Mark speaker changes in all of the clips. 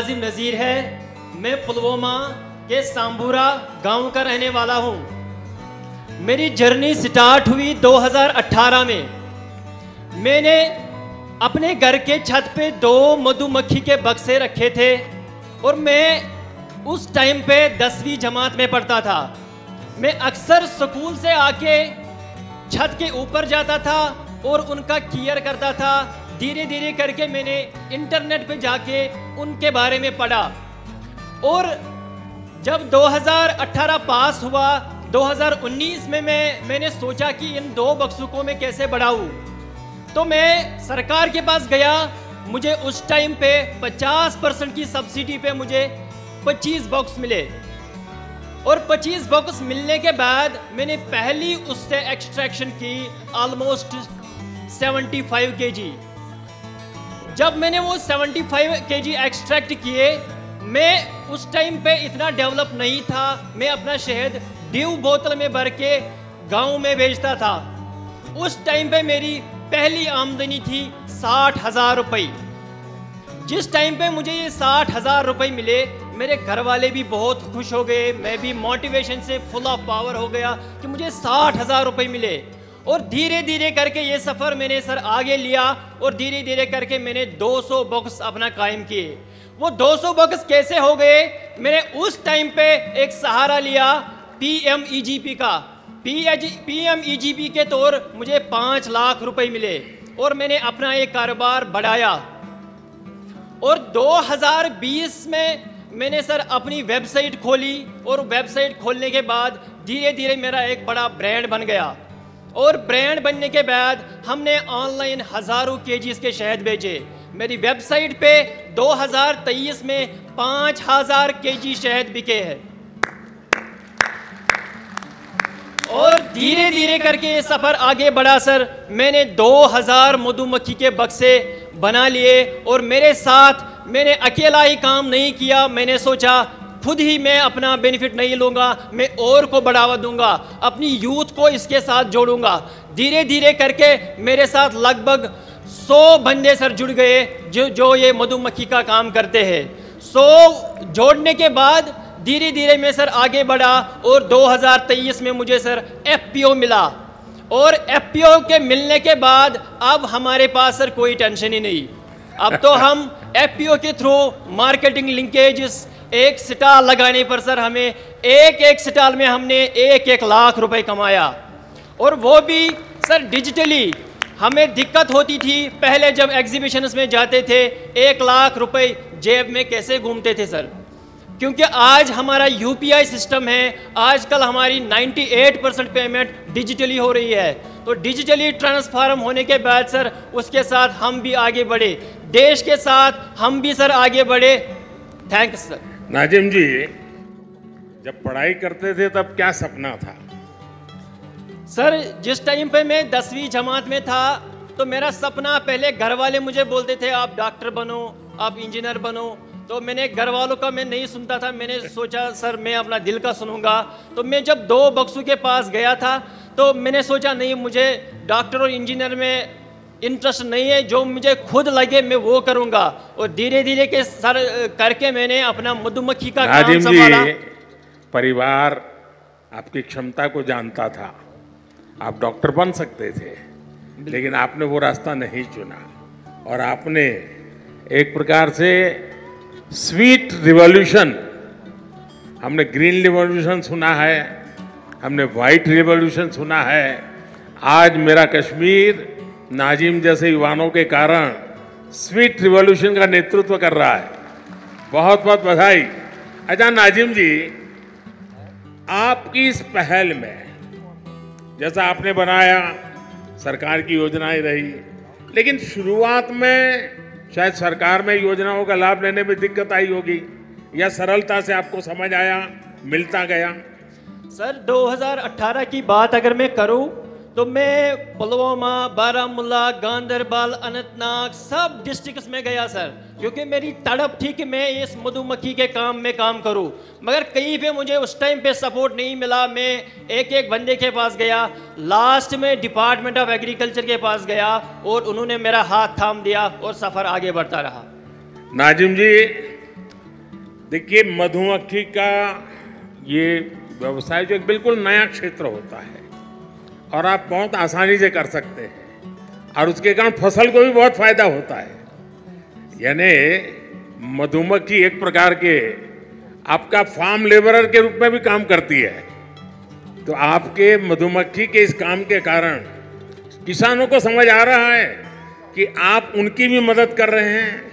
Speaker 1: नाजिम नज़ीर है। मैं पुलवामा के सांबूरा गांव का रहने वाला हूं। मेरी जर्नी स्टार्ट हुई 2018 में। मैंने अपने घर के छत पे 2 मधुमक्खी के बक्से रखे थे और मैं उस टाइम पे 10वीं जमात में पढ़ता था। मैं अक्सर स्कूल से आके छत के ऊपर जाता था और उनका केयर करता था। धीरे धीरे करके मैंने इंटरनेट पे जाके उनके बारे में पढ़ा और जब 2018 पास हुआ, 2019 में मैंने सोचा कि इन 2 बक्सों को मैं कैसे बढ़ाऊं। तो मैं सरकार के पास गया। मुझे उस टाइम पे 50% की सब्सिडी पे मुझे 25 बॉक्स मिले और 25 बॉक्स मिलने के बाद मैंने पहली उससे एक्सट्रैक्शन की ऑलमोस्ट 75 केजी। जब मैंने वो 75 केजी एक्सट्रैक्ट किए, मैं उस टाइम पे इतना डेवलप नहीं था। मैं अपना शहद ड्यू बोतल में भर के गाँव में बेचता था। उस टाइम पे मेरी पहली आमदनी थी 60,000 रुपये। जिस टाइम पे मुझे ये 60,000 रुपये मिले, मेरे घर वाले भी बहुत खुश हो गए। मैं भी मोटिवेशन से फुल ऑफ पावर हो गया कि मुझे 60,000 रुपये मिले। और धीरे धीरे करके ये सफ़र मैंने सर आगे लिया और धीरे धीरे करके मैंने 200 बॉक्स अपना कायम किए। वो 200 बॉक्स कैसे हो गए? मैंने उस टाइम पे एक सहारा लिया PMEGP का। PMEGP के तौर मुझे 5 लाख रुपए मिले और मैंने अपना एक कारोबार बढ़ाया। और 2020 में मैंने सर अपनी वेबसाइट खोली और वेबसाइट खोलने के बाद धीरे धीरे मेरा एक बड़ा ब्रांड बन गया। और ब्रांड बनने के बाद हमने ऑनलाइन हज़ारों केजीज के शहद बेचे। मेरी वेबसाइट पे 2023 में 5,000 केजी शहद बिके हैं। और धीरे धीरे करके ये सफ़र आगे बढ़ा सर। मैंने 2000 मधुमक्खी के बक्से बना लिए और मेरे साथ मैंने अकेला ही काम नहीं किया। मैंने सोचा खुद ही मैं अपना बेनिफिट नहीं लूँगा, मैं और को बढ़ावा दूंगा, अपनी यूथ को इसके साथ जोड़ूंगा। धीरे धीरे करके मेरे साथ लगभग 100 बंदे सर जुड़ गए जो ये मधुमक्खी का काम करते हैं। 100 जोड़ने के बाद धीरे धीरे मैं सर आगे बढ़ा और 2023 में मुझे सर FPO मिला। और FPO के मिलने के बाद अब हमारे पास सर कोई टेंशन ही नहीं। अब तो हम FPO के थ्रू मार्केटिंग लिंकेजेस, एक स्टॉल लगाने पर सर हमें एक स्टॉल में हमने 1 लाख रुपए कमाया। और वो भी सर डिजिटली। हमें दिक्कत होती थी पहले जब एग्जीबिशंस में जाते थे, 1 लाख रुपए जेब में कैसे घूमते थे सर, क्योंकि आज हमारा UPI सिस्टम है। आजकल हमारी 98% पेमेंट डिजिटली हो रही है। तो डिजिटली ट्रांसफॉर्म होने के बाद सर उसके साथ हम भी आगे बढ़े, देश के साथ हम भी सर आगे बढ़े। Thanks sir.
Speaker 2: नाजिम जी, जब पढ़ाई करते थे तब क्या सपना था?
Speaker 1: सर जिस टाइम पे मैं 10वीं जमात में था तो मेरा सपना, पहले घर वाले मुझे बोलते थे आप डॉक्टर बनो, आप इंजीनियर बनो। तो मैंने घर वालों का मैं नहीं सुनता था। मैंने सोचा सर मैं अपना दिल का सुनूंगा। तो मैं जब 2 बक्सों के पास गया था तो मैंने सोचा नहीं, मुझे डॉक्टर और इंजीनियर में इंटरेस्ट नहीं है, जो मुझे खुद लगे मैं वो करूंगा। और धीरे धीरे के सर करके मैंने अपना मधुमक्खी का काम संभाला।
Speaker 2: परिवार आपकी क्षमता को जानता था, आप डॉक्टर बन सकते थे, लेकिन आपने वो रास्ता नहीं चुना और आपने एक प्रकार से स्वीट रिवॉल्यूशन, हमने ग्रीन रिवॉल्यूशन सुना है, हमने वाइट रिवॉल्यूशन सुना है। आज मेरा कश्मीर नाजिम जैसे युवाओं के कारण स्वीट रिवॉल्यूशन का नेतृत्व कर रहा है। बहुत बहुत बधाई। अच्छा नाजिम जी, आपकी इस पहल में जैसा आपने बनाया, सरकार की योजनाएं रही, लेकिन शुरुआत में शायद सरकार में योजनाओं का लाभ लेने में दिक्कत आई होगी या सरलता से आपको समझ आया, मिलता गया?
Speaker 1: सर 2018 की बात अगर मैं करूं तो मैं पुलवामा, बारामूला, गांधरबल, अनंतनाग सब डिस्ट्रिक्ट्स में गया सर, क्योंकि मेरी तड़प थी कि मैं इस मधुमक्खी के काम में काम करूं। मगर कहीं पे मुझे उस टाइम पे सपोर्ट नहीं मिला। मैं एक बंदे के पास गया, लास्ट में डिपार्टमेंट ऑफ एग्रीकल्चर के पास गया और उन्होंने मेरा हाथ थाम दिया और सफ़र आगे बढ़ता रहा।
Speaker 2: नाजिम जी, देखिए, मधुमक्खी का ये व्यवसाय जो एक बिल्कुल नया क्षेत्र होता है और आप बहुत आसानी से कर सकते हैं और उसके कारण फसल को भी बहुत फायदा होता है। यानी मधुमक्खी एक प्रकार के आपका फार्म लेबरर के रूप में भी काम करती है। तो आपके मधुमक्खी के इस काम के कारण किसानों को समझ आ रहा है कि आप उनकी भी मदद कर रहे हैं।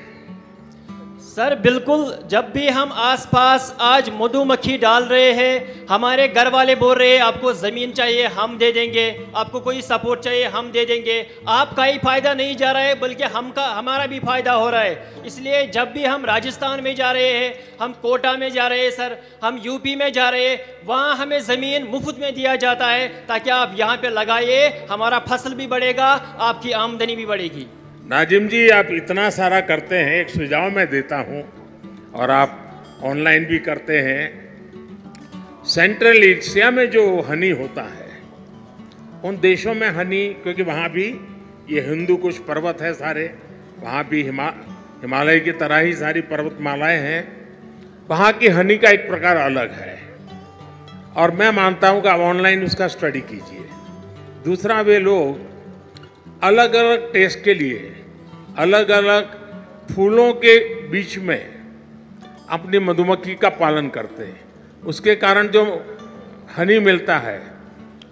Speaker 1: सर बिल्कुल, जब भी हम आसपास आज मधुमक्खी डाल रहे हैं, हमारे घर वाले बोल रहे हैं आपको ज़मीन चाहिए हम दे देंगे, आपको कोई सपोर्ट चाहिए हम दे देंगे। आपका ही फायदा नहीं जा रहा है बल्कि हमारा भी फायदा हो रहा है। इसलिए जब भी हम राजस्थान में जा रहे हैं, हम कोटा में जा रहे हैं सर, हम यूपी में जा रहे हैं, वहाँ हमें ज़मीन मुफ्त में दिया जाता है ताकि आप यहाँ पे लगाइए, हमारा फसल भी बढ़ेगा, आपकी आमदनी भी बढ़ेगी।
Speaker 2: नाजिम जी, आप इतना सारा करते हैं, एक सुझाव मैं देता हूं और आप ऑनलाइन भी करते हैं। सेंट्रल एशिया में जो हनी होता है, उन देशों में हनी, क्योंकि वहाँ भी ये हिंदू कुश पर्वत है सारे, वहाँ भी हिमालय की तरह ही सारी पर्वतमालाएं हैं, वहाँ की हनी का एक प्रकार अलग है और मैं मानता हूँ कि आप ऑनलाइन उसका स्टडी कीजिए। दूसरा, वे लोग अलग अलग टेस्ट के लिए अलग अलग फूलों के बीच में अपनी मधुमक्खी का पालन करते हैं। उसके कारण जो हनी मिलता है,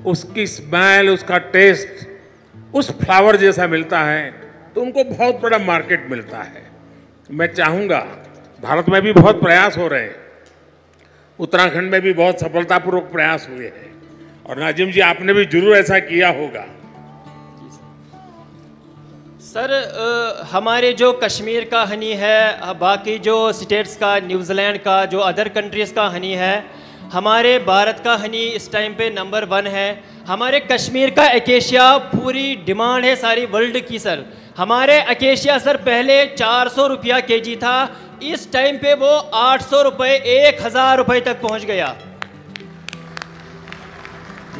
Speaker 2: उसकी स्मेल, उसका टेस्ट उस फ्लावर जैसा मिलता है, तो उनको बहुत बड़ा मार्केट मिलता है। मैं चाहूँगा, भारत में भी बहुत प्रयास हो रहे हैं, उत्तराखंड में भी बहुत सफलतापूर्वक प्रयास हुए हैं और नाजिम जी आपने भी जरूर ऐसा किया होगा।
Speaker 1: सर हमारे जो कश्मीर का हनी है, बाकी जो स्टेट्स का, न्यूजीलैंड का, जो अदर कंट्रीज़ का हनी है, हमारे भारत का हनी इस टाइम पे नंबर 1 है। हमारे कश्मीर का एकेशिया पूरी डिमांड है सारी वर्ल्ड की सर। हमारे एकेशिया सर पहले 400 रुपया केजी था, इस टाइम पे वो 800 रुपये, 1000 रुपये तक पहुंच गया।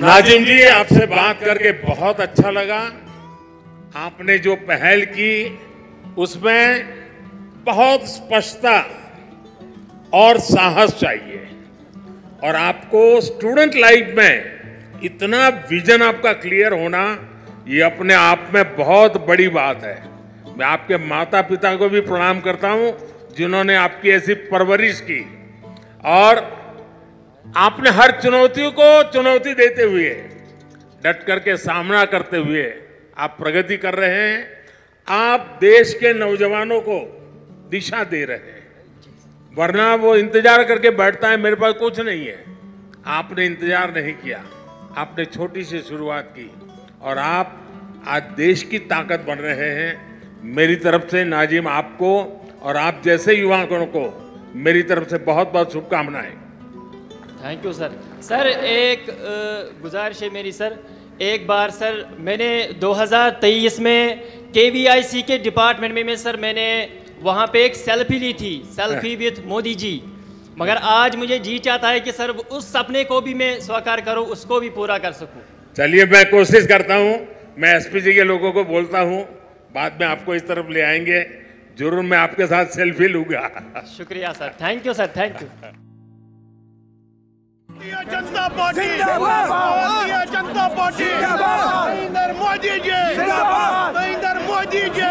Speaker 2: नाजिम जी, आपसे बात करके बहुत अच्छा लगा। आपने जो पहल की उसमें बहुत स्पष्टता और साहस चाहिए और आपको स्टूडेंट लाइफ में इतना विजन आपका क्लियर होना, ये अपने आप में बहुत बड़ी बात है। मैं आपके माता पिता को भी प्रणाम करता हूं जिन्होंने आपकी ऐसी परवरिश की और आपने हर चुनौतियों को चुनौती देते हुए, डट करके सामना करते हुए आप प्रगति कर रहे हैं। आप देश के नौजवानों को दिशा दे रहे हैं, वरना वो इंतजार करके बैठता है मेरे पास कुछ नहीं है। आपने इंतजार नहीं किया, आपने छोटी सी शुरुआत की और आप आज देश की ताकत बन रहे हैं। मेरी तरफ से नाजिम आपको और आप जैसे युवाओं को मेरी तरफ से बहुत बहुत शुभकामनाएं।
Speaker 1: Thank you sir. सर एक गुजारिश है मेरी सर, एक बार सर मैंने 2023 में KVIC के डिपार्टमेंट में सर मैंने वहाँ पे एक सेल्फी ली थी, सेल्फी विथ मोदी जी, मगर आज मुझे जी चाहता है कि सर उस सपने को भी मैं साकार करूँ, उसको भी पूरा कर सकूँ।
Speaker 2: चलिए, मैं कोशिश करता हूँ, मैं SPG के लोगों को बोलता हूँ, बाद में आपको इस तरफ ले आएंगे, जरूर मैं आपके साथ सेल्फी लूंगा।
Speaker 1: शुक्रिया sir, thank you sir, thank you.
Speaker 3: Janata party जिंदाबाद, जनता पार्टी जिंदाबाद, नरेंद्र मोदी जी जिंदाबाद, नरेंद्र मोदी जी